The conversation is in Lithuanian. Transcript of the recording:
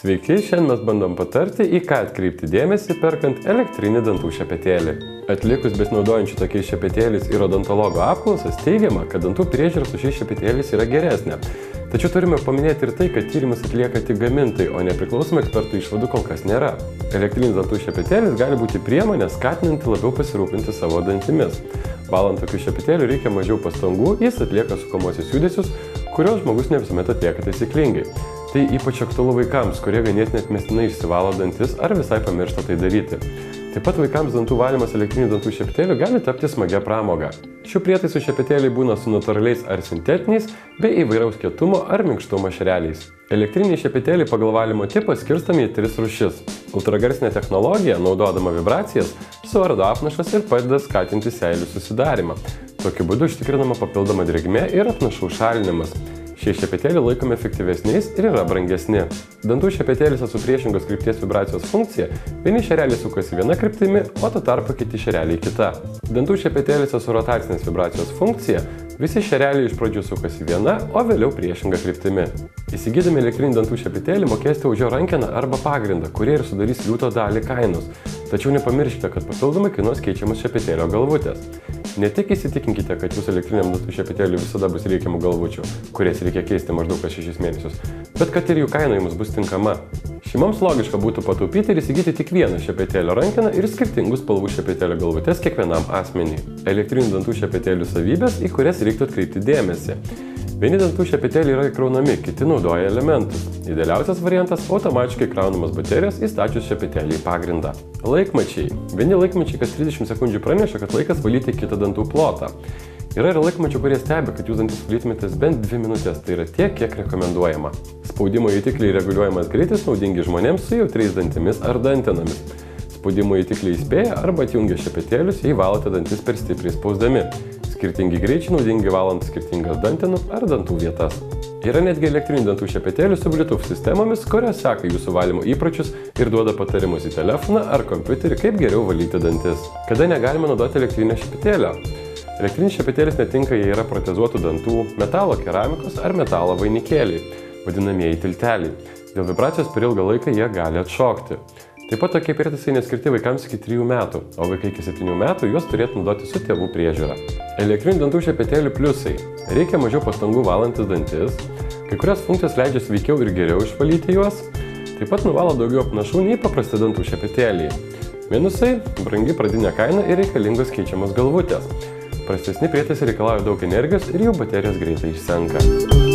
Sveiki, šiandien mes bandom patarti, į ką atkreipti dėmesį perkant elektrinį dantų šepetėlį. Atlikus besinaudojančių tokiais šepetėliais ir odontologo apklausas teigiama, kad dantų priežiūra su šiais šepetėliais yra geresnė. Tačiau turime paminėti ir tai, kad tyrimus atlieka tik gamintojai, o nepriklausomų ekspertų išvadų kol kas nėra. Elektrinis dantų šepetėlis gali būti priemonė skatinanti labiau pasirūpinti savo dantimis. Valant tokių šepetėlių reikia mažiau pastangų, jis atlieka sukomosius judesius, kurios žmogus ne visuomet atlieka taisyklingai. Tai ypač aktualu vaikams, kurie ganėtinai atmestinai išsivalo dantis ar visai pamiršta tai daryti. Taip pat vaikams dantų valymas elektrinių dantų šepetėlių gali tapti smagia pramoga. Šių prietaisų šepetėliai būna su natūraliais ar sintetiniais, bei įvairaus kietumo ar minkštumo šereliais. Elektriniai šepetėliai pagal valymo tipą skirstomi į 3 rūšis. Ultragarsinė technologija, naudodama vibracijas, suardo apnašas ir padeda skatinti seilių susidarymą. Tokiu būdu užtikrinama papildoma drėgmė ir apnašų šalinimas. Šie šepetėliai laikomi efektyvesniais ir yra brangesni. Dantų šepetėlis su priešingos krypties vibracijos funkcija, vieni šereliai sukasi viena kryptimi, o tuo tarpu kiti šereliai kita. Dantų šepetėlis su rotacinės vibracijos funkcija, visi šereliai iš pradžių sukasi viena, o vėliau priešinga kryptimi. Įsigydami elektrinį dantų šepetėlį mokėsite už jo rankeną arba pagrindą, kurie ir sudarys liūto dalį kainos. Tačiau nepamirškite, kad papildomai kainuos keičiamas šepetėlio galvutės. Ne tik įsitikinkite, kad jūsų elektriniam dantų šepetėliui visada bus reikiamų galvučių, kurias reikia keisti maždaug kas 6 mėnesius, bet kad ir jų kaina jums bus tinkama. Šeimoms logiška būtų pataupyti ir įsigyti tik vieną šepetėlio rankeną ir skirtingų spalvų šepetėlio galvutės kiekvienam asmeniui. Elektrinių dantų šepetėlių savybės, į kurias reiktų atkreipti dėmesį. Vieni dantų šepetėliai yra įkraunami, kiti naudoja elementus. Idealiausias variantas – automatiškai kraunamas baterijos įstačius šepetėlį į pagrindą. Laikmačiai. Vieni laikmačiai kas 30 sekundžių praneša, kad laikas valyti kitą dantų plotą. Yra ir laikmačių, kurie stebi, kad jūs dantis valytumėtės bent 2 minutės, tai yra tiek, kiek rekomenduojama. Spaudimo jutikliai reguliuojamas greitis naudingi žmonėms su jautriais dantimis ar dantenomis. Spaudimo jutikliai įspėja arba atjungia šepetėlius, jei valote dantis per stipriai spausdami. Skirtingi greičiai naudingi valant skirtingas dantenų ar dantų vietas. Yra netgi elektrinių dantų šepetėlių su Bluetooth sistemomis, kurios seka jūsų valymo įpročius ir duoda patarimus į telefoną ar kompiuterį, kaip geriau valyti dantis. Kada negalima naudoti elektrinio šepetėlio? Elektrinis šepetėlis netinka, jei yra protezuotų dantų, metalo keramikos ar metalo vainikėliai, vadinamieji tilteliai. Dėl vibracijos per ilgą laiką jie gali atšokti. Taip pat tokie prietaisai neskirti vaikams iki 3 metų, o vaikai iki 7 metų juos turėtų naudoti su tėvų priežiūra. Elektrinių dantų šepetėlių pliusai. Reikia mažiau pastangų valantis dantis, kai kurios funkcijos leidžia sveikiau ir geriau išvalyti juos, taip pat nuvalo daugiau apnašų nei paprasti dantų šepetėliai. Minusai – brangi pradinė kaina ir reikalingos keičiamos galvutės. Prastesni prietaisai reikalauja daug energijos ir jų baterijos greitai išsenka.